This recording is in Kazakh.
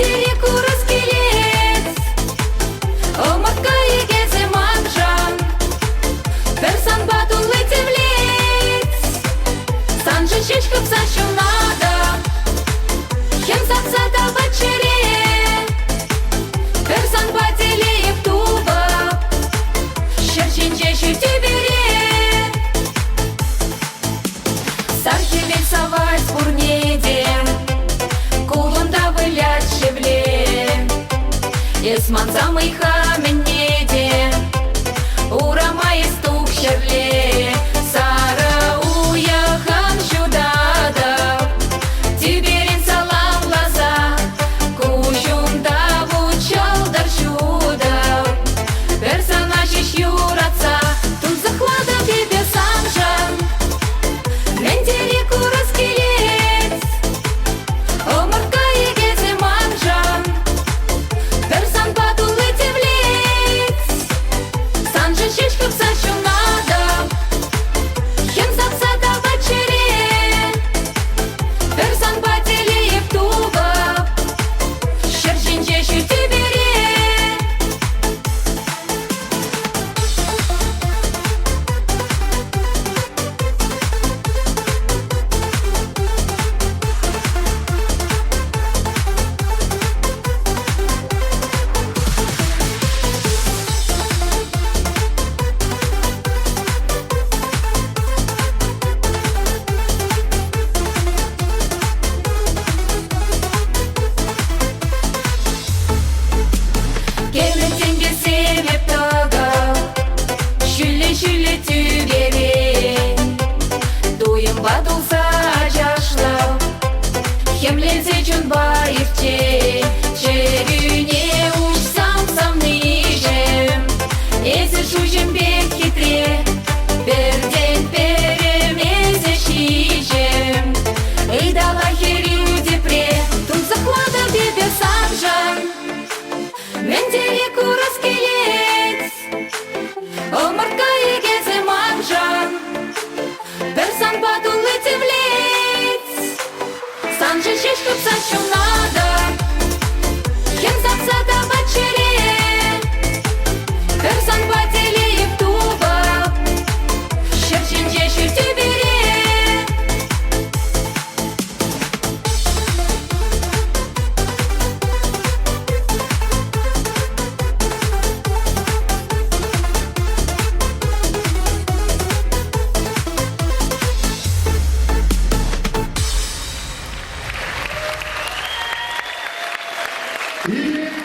Ментереку раскелец, омарка егезе манжан, персан батул летевлец, санжи чечков сащу надо, хем сапсата бачере, персан бателеев туба, щерчинче щутюбере, сархевец савать бурнеде, кулында вылять шевле, есман самый хаменеде, урама истук шерле, сара уяхан шудада, тиберин салам лаза, кужунда вучалдар шуда, персонажи юраца, тут захвата тебе санжан, ментереку раскелец, омарка егезе манжан, персан батул летевлец, санжи чечков сащу надо, хем сапсата бачере, персан бателеев туба, щерчинче щутюбере. Кеметтенге себеп тага, шүлле түгере, дуйым батулса жашлау, хемленсе чун байыпче, черюне учсам самныжем, эсі шужем бек хитре, берден перемезе шижем, ыйдала херю депре, тут захвата бебе санжан. Ментереку раскелец, омарка егезе манжан, персан батул летевлец, санжи чечков сащу надо, хем сапсата бачере, персан бателеев туба, щерчинче щутюбере. И